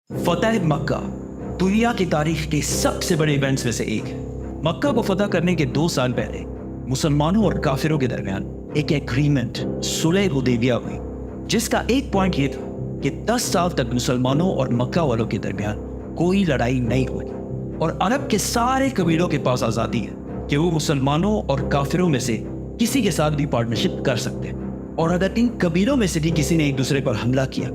फतह मक्का दुनिया की तारीख के सबसे बड़े इवेंट्स में से एक है। मक्का को फतह करने के 2 साल पहले मुसलमानों और काफिरों के दरमियान एक एग्रीमेंट सुलह हुदैबिया हुई, जिसका एक पॉइंट ये था कि 10 साल तक मुसलमानों और मक्का वालों के दरमियान कोई लड़ाई नहीं हुई और अरब के सारे कबीलों के पास आज़ादी है कि वो मुसलमानों और काफिरों में से किसी के साथ भी पार्टनरशिप कर सकते हैं। और अगर इन कबीलों में से भी किसी ने एक दूसरे पर हमला किया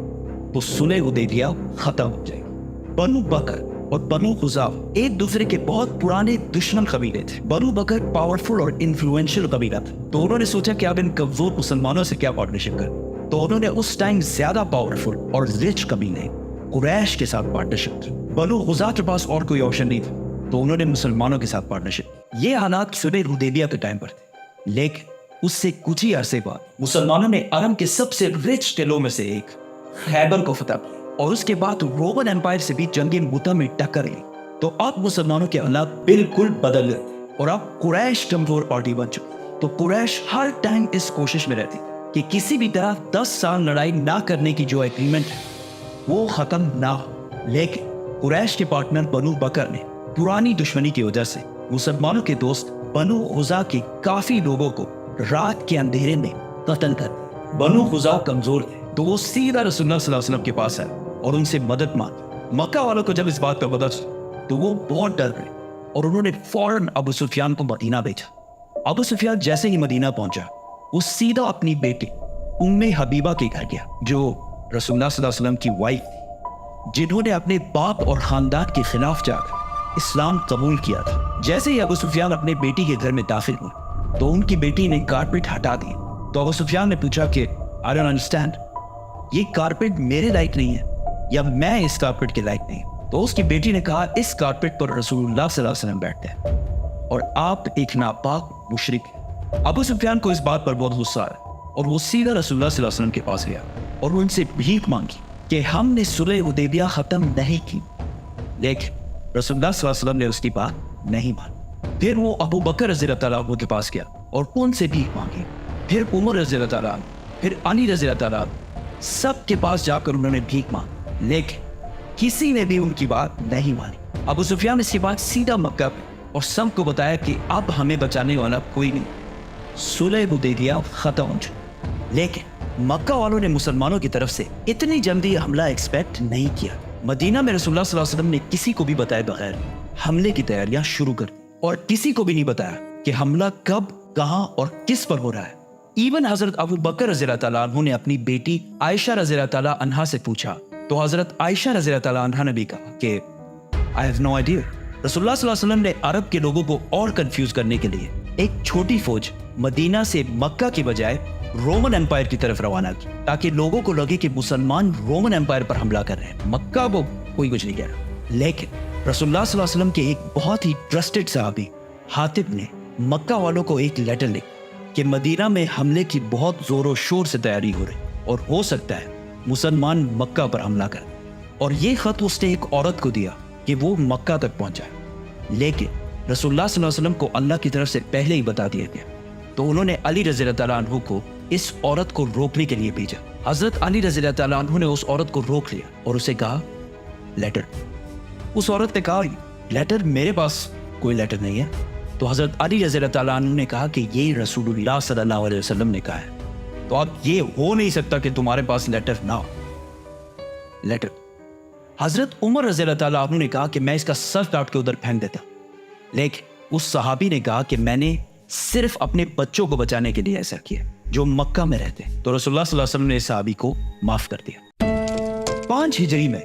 तो सुलह हुदैबिया खत्म हो जाएगी। बनु बकर और बनु खुज़ाफ एक दूसरे के बहुत पुराने दुश्मन कबीले थे। बनु बकर पावरफुल और इन्फ्लुएंशियल कबीला था, तो उन्होंने सोचा कि अब इन कमजोर मुसलमानों से क्या पार्टनरशिप करें। तो उन्होंने उस टाइम ज्यादा पावरफुल और रिच कबीले कुरैश के साथ पार्टनरशिप की। बनु खुज़ाफ के पास और कोई ऑप्शन नहीं था, तो उन्होंने मुसलमानों के साथ पार्टनरशिप। ये हालात सुलह हुदैबिया के टाइम पर थे, लेकिन उससे कुछ ही अरसे बाद मुसलमानों ने अरब के सबसे रिच टिलों में से एक खैबर को फतह किया और उसके बाद रोमन एम्पायर से भी जंग मुता में टक्कर ली। तो अब मुसलमानों के हालात बिल्कुल बदल गए और अब कुरैश कमजोर पार्टी बन चुकी। तो कुरैश हर टाइम इस कोशिश में रहती कि किसी भी तरह 10 साल लड़ाई ना करने की जो एग्रीमेंट है वो खत्म ना हो। लेकिन कुरैश के पार्टनर बनु बकर ने पुरानी दुश्मनी की वजह से मुसलमानों के दोस्त बनु खुज़ा के काफी लोगों को रात के अंधेरे में कत्ल कर दिया। बनु खुज़ा कमजोर थे, तो वो सीधा रसूलुल्लाह सल्लल्लाहु अलैहि वसल्लम के पास आए और उनसे मदद मांगी। मक्का वालों को जब इस बात का पता चला तो वो बहुत डर गए और उन्होंने फौरन अबू सुफियान को मदीना भेजा। अबू सुफियान जैसे ही मदीना पहुंचा वो सीधा अपनी बेटी उम्मे हबीबा के घर गया, जो रसूलुल्लाह सल्लल्लाहु अलैहि वसल्लम की वाइफ थी, जिन्होंने अपने बाप और खानदान के खिलाफ जाकर इस्लाम कबूल किया था। जैसे ही अबू सुफियान अपने बेटी के घर में दाखिल हुए तो उनकी बेटी ने कारपेट हटा दी। तो अबू सुफियान ने पूछा कि आई डोंट अंडरस्टैंड, ये कारपेट मेरे लायक नहीं है या मैं इस कारपेट के लायक नहीं। तो उसकी बेटी ने कहा, इस कारपेट पर रसूलुल्लाह सल्लल्लाहु अलैहि वसल्लम बैठते हैं और आप एक नापाक मुशरिक हैं। अबू सुफियान को इस बात पर बहुत गुस्सा आया और वो सीधा रसूलुल्लाह सल्लल्लाहु अलैहि वसल्लम के पास गया और उनसे भीख मांगी कि हमने सुलह हुदैबिया खत्म नहीं की। लेकिन रसूलुल्लाह सल्लल्लाहु अलैहि वसल्लम ने उसकी बात नहीं मानी। फिर वो अबू बकर रज़ियल्लाहु ताला अन्हु के पास गया और उनसे भीख मांगी। फिर उमर रज़ियल्लाहु ताला अन्हु, फिर अली रज़ियल्लाहु ताला अन्हु, सब के पास जाकर उन्होंने भीख मांगी, लेकिन किसी ने भी उनकी बात नहीं मानी। अबू सुफियान ने इसके बाद सीधा मक्का पे और सबको बताया कि अब हमें बचाने वाला कोई नहीं, सुलह हुदैबिया खत्म हो चुकी। लेकिन मक्का वालों ने मुसलमानों की तरफ से इतनी जल्दी हमला एक्सपेक्ट नहीं किया। मदीना में रसूलुल्लाह सल्लल्लाहु अलैहि वसल्लम ने किसी को भी बताए बगैर हमले की तैयारियां शुरू कर दी और किसी को भी नहीं बताया कि हमला कब, कहां और किस पर हो रहा है। इवन हजरत अबू बकर रज़ियल्लाहु ताला अन्हु ने अपनी बेटी आयशा रज़ियल्लाहु ताला अन्हा से पूछा, तो हजरत आयशा रज़ियल्लाहु ताला अन्हा ने भी कहा कि आई हैव नो आइडिया। रसूलुल्लाह सल्लल्लाहु अलैहि वसल्लम ने अरब के लोगों को और कंफ्यूज करने के लिए एक छोटी फौज मदीना से मक्का की बजाय रोमन एम्पायर की तरफ रवाना की, ताकि लोगों को लगे कि मुसलमान रोमन एम्पायर पर हमला कर रहे हैं, मक्का को कोई कुछ नहीं कह रहा। लेकिन रसूलुल्लाह सल्लल्लाहु अलैहि वसल्लम के एक बहुत ही ट्रस्टेड सहाबी हातिब ने मक्का वालों को एक लेटर लिखा कि मदीना में हमले की बहुत जोरों शोर से तैयारी हो रही और हो सकता है मुसलमान मक्का पर हमला कर। और ये खत उसने एक औरत को दिया कि वो मक्का तक पहुंचाए, लेकिन रसूलुल्लाह सल्लल्लाहु अलैहि वसल्लम को अल्लाह की तरफ से पहले ही बता दिया गया। तो उन्होंने अली रज़ियल्लाहु ताला अन्हु को इस औरत को रोकने के लिए भेजा। हजरत अली रज़ियल्लाहु ताला अन्हु ने उस औरत को रोक लिया और उसे कहा, लेटर। उस औरत ने कहा, लेटर? मेरे पास कोई लेटर नहीं है। तो हजरत अली रज़ियल्लाहु ताला अन्हु ने कहा कि ये रसूलुल्लाह सल्लल्लाहु अलैहि वसल्लम ने कहा है, तो अब ये हो नहीं सकता कि तुम्हारे पास लेटर ना हो। लेटर। हजरत उमर रज़ियल्लाहु ताला अन्हु ने कहा कि मैं इसका सर काट के उधर फेंक देता, लेकिन उस सहाबी ने कहा कि मैंने सिर्फ अपने बच्चों को बचाने के लिए ऐसा किया जो मक्का में रहते हैं। तो रसूलुल्लाह सल्लल्लाहु अलैहि वसल्लम ने इस सहाबी को माफ कर दिया। 5 हिजरी में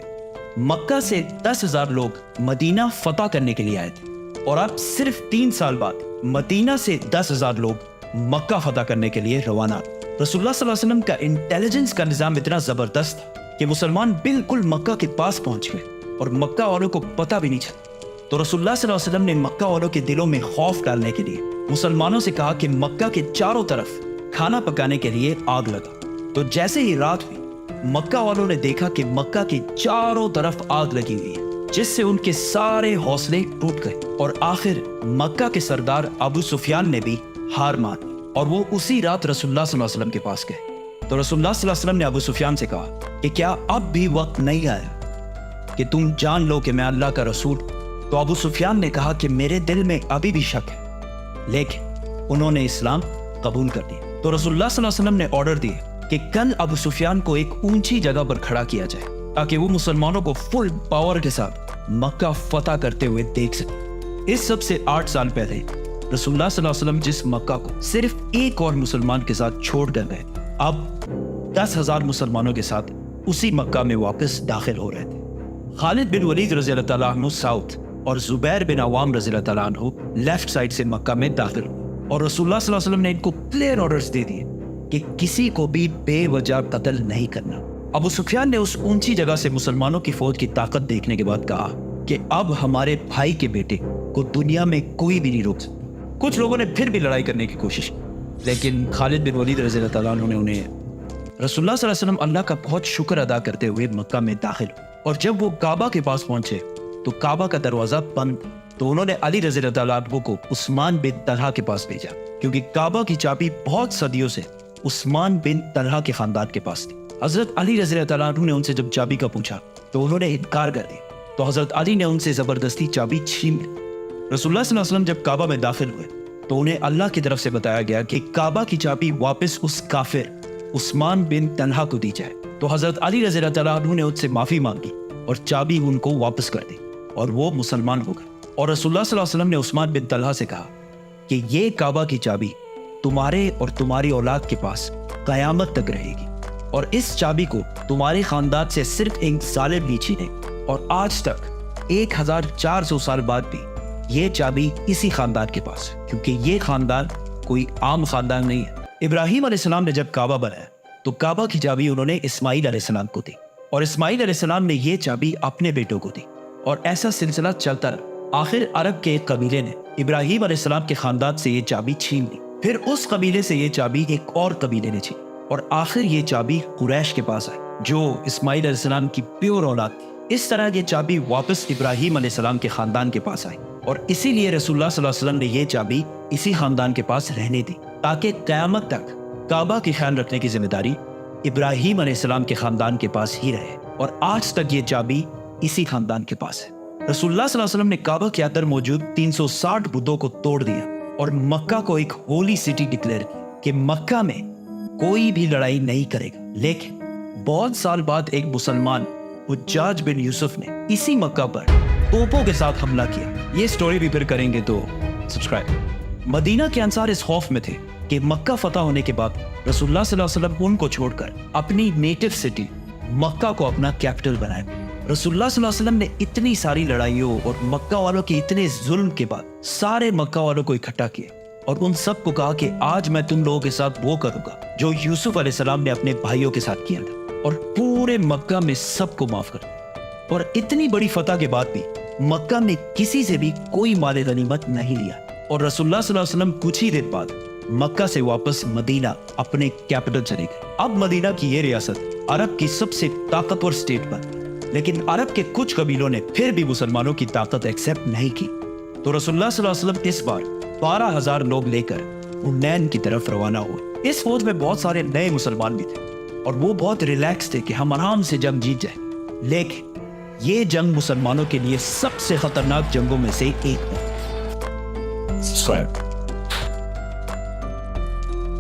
मक्का से 10,000 लोग मदीना फतह करने के लिए आए थे और अब सिर्फ 3 साल बाद मदीना से 10,000 लोग मक्का फतह करने के लिए रवाना। रसूलुल्लाह सल्लल्लाहु अलैहि वसल्लम का इंटेलिजेंस का निजाम इतना जबरदस्त था कि मुसलमान बिल्कुल मक्का के पास पहुंच गए और मक्का वालों को पता भी नहीं चला। तो रसूलुल्लाह सल्लल्लाहु अलैहि वसल्लम ने मक्का वालों के दिलों में खौफ डालने के लिए मुसलमानों से कहा कि मक्का के चारों तरफ खाना पकाने के लिए आग लगा। तो जैसे ही रात हुई मक्का वालों ने देखा कि मक्का के चारों तरफ आग लगी हुई है, जिससे उनके सारे हौसले टूट गए और आखिर मक्का के सरदार अबू सुफियान ने भी हार मान ली और वो उसी रात रसूलुल्लाह सल्लल्लाहु अलैहि वसल्लम के पास गए। तो रसूलुल्लाह सल्लल्लाहु अलैहि वसल्लम ने अबू सुफियान से कहा कि क्या अब भी वक्त नहीं आया کہ تم جان لو کہ میں اللہ کا رسول ہوں۔ تو ابو سفیان نے کہا کہ میرے دل میں ابھی بھی شک ہے، لیکن انہوں نے اسلام قبول کر لیا۔ تو رسول اللہ صلی اللہ علیہ وسلم نے آرڈر دیے کہ کل ابو سفیان کو ایک اونچی جگہ پر کھڑا کیا جائے تاکہ وہ مسلمانوں کو فل پاور کے ساتھ مکہ فتح کرتے ہوئے دیکھ سکے۔ اس سب سے 8 سال پہلے رسول اللہ صلی اللہ علیہ وسلم جس مکہ کو صرف ایک اور مسلمان کے ساتھ چھوڑ کر گئے، اب 10,000 مسلمانوں کے ساتھ اسی مکہ میں واپس داخل ہو رہے تھے۔ خالد بن ولید رضی اللہ تعالیٰ عنہ ساؤتھ اور زبیر بن عوام رضی اللہ تعالیٰ عنہ لیفٹ سائڈ سے مکہ میں داخل ہوئے، اور رسول اللہ صلی اللہ علیہ وسلم نے ان کو کلیئر آرڈرز دے دیے کہ کسی کو بھی بے وجہ قتل نہیں کرنا۔ ابو سفیان نے اس اونچی جگہ سے مسلمانوں کی فوج کی طاقت دیکھنے کے بعد کہا کہ اب ہمارے بھائی کے بیٹے کو دنیا میں کوئی بھی نہیں روک سکتا۔ کچھ لوگوں نے پھر بھی لڑائی کرنے کی کوشش کی، لیکن خالد بن ولید رضی اللہ تعالیٰ عنہ نے انہیں رسول اللہ صلی اللہ علیہ وسلم اللہ کا بہت شکر ادا کرتے ہوئے مکہ میں داخل ہوئے، اور جب وہ کعبہ کے پاس پہنچے تو کعبہ کا دروازہ بند، تو انہوں نے علی رضی اللہ تعالیٰ عنہ کو عثمان بن طلحہ کے پاس بھیجا، کیونکہ کعبہ کی چابی بہت صدیوں سے عثمان بن طلحہ کے خاندان کے پاس تھی۔ حضرت علی رضی اللہ تعالیٰ عنہ نے ان سے جب چابی کا پوچھا تو انہوں نے انکار کر دیا، تو حضرت علی نے ان سے زبردستی چابی چھین لی۔ رسول اللہ صلی اللہ علیہ وسلم جب کعبہ میں داخل ہوئے تو انہیں اللہ کی طرف سے بتایا گیا کہ کعبہ کی چابی واپس اس کافر عثمان بن طلحہ کو دی جائے، تو حضرت علی رضی اللہ تعالیٰ عنہ نے ان سے معافی مانگی اور چابی ان کو واپس کر دی، اور وہ مسلمان ہو گئے۔ اور رسول اللہ صلی اللہ علیہ وسلم نے عثمان بن طلحہ سے کہا کہ یہ کعبہ کی چابی تمہارے اور تمہاری اولاد کے پاس قیامت تک رہے گی، اور اس چابی کو تمہارے خاندان سے صرف ایک ظالم نہیں چھینے، اور آج تک 1400 سال بعد بھی یہ چابی اسی خاندان کے پاس ہے، کیونکہ یہ خاندان کوئی عام خاندان نہیں ہے۔ ابراہیم علیہ السلام نے جب کعبہ بنایا تو کعبہ کی چابی انہوں نے اسماعیل علیہ السلام کو دی، اور اسماعیل علیہ السلام نے یہ چابی اپنے بیٹوں کو دی، اور ایسا سلسلہ چلتا رہا۔ آخر عرب کے ایک قبیلے نے ابراہیم علیہ السلام کے خاندان سے یہ چابی چھین لی، پھر اس قبیلے سے یہ چابی ایک اور قبیلے نے چھین، اور آخر یہ چابی قریش کے پاس آئی جو اسماعیل علیہ السلام کی پیور اولاد تھی۔ اس طرح یہ چابی واپس ابراہیم علیہ السلام کے خاندان کے پاس آئی، اور اسی لیے رسول اللہ صلی اللہ علیہ وسلم نے یہ چابی اسی خاندان کے پاس رہنے دی، تاکہ قیامت تک کعبہ کی خیال رکھنے کی ذمہ داری ابراہیم علیہ السلام کے خاندان کے پاس ہی رہے، اور آج تک یہ چابی اسی خاندان کے پاس ہے۔ رسول اللہ صلی اللہ علیہ وسلم نے کعبہ کے اندر موجود 360 بتوں کو توڑ دیا اور مکہ کو ایک ہولی سٹی ڈکلیئر کیا کہ مکہ میں کوئی بھی لڑائی نہیں کرے گا۔ لیکن بہت سال بعد ایک مسلمان حجاج بن یوسف نے اسی مکہ پر توپوں کے ساتھ حملہ کیا۔ یہ سٹوری بھی پھر کریں گے تو سبسکرائب۔ مدینہ کے انصار اس خوف میں تھے کہ مکہ فتح ہونے کے بعد رسول اللہ صلی اللہ علیہ وسلم ان کو چھوڑ کر اپنی نیٹو سٹی مکہ کو اپنا کیپٹل بنائے۔ رسول اللہ صلی اللہ علیہ وسلم نے اتنی ساری لڑائیوں اور مکہ والوں کے اتنے ظلم کے بعد سارے مکہ والوں کو اکٹھا کیا اور ان سب کو کہا کہ آج میں تم لوگوں کے ساتھ وہ کروں گا جو یوسف علیہ السلام نے اپنے بھائیوں کے ساتھ کیا تھا، اور پورے مکہ میں سب کو معاف کر دیا۔ اور اتنی بڑی فتح کے بعد بھی مکہ میں کسی سے بھی کوئی مال غنیمت نہیں لیا، اور رسول اللہ صلی اللہ علیہ وسلم کچھ ہی دن بعد مکہ سے واپس مدینہ اپنے کیپٹل چلے گئے۔ اب مدینہ کی یہ ریاست عرب کی سب سے طاقتور سٹیٹ بن گئی، لیکن عرب کے کچھ قبیلوں نے پھر بھی مسلمانوں کی طاقت ایکسیپٹ نہیں کی، تو رسول اللہ صلی اللہ علیہ وسلم اس بار 12,000 لوگ لے کر حنین کی طرف روانہ ہوئے۔ اس فوج میں بہت سارے نئے مسلمان بھی تھے، اور وہ بہت ریلیکس تھے کہ ہم آرام سے جنگ جیت جائیں، لیکن یہ جنگ مسلمانوں کے لیے سب سے خطرناک جنگوں میں سے ایک ہے۔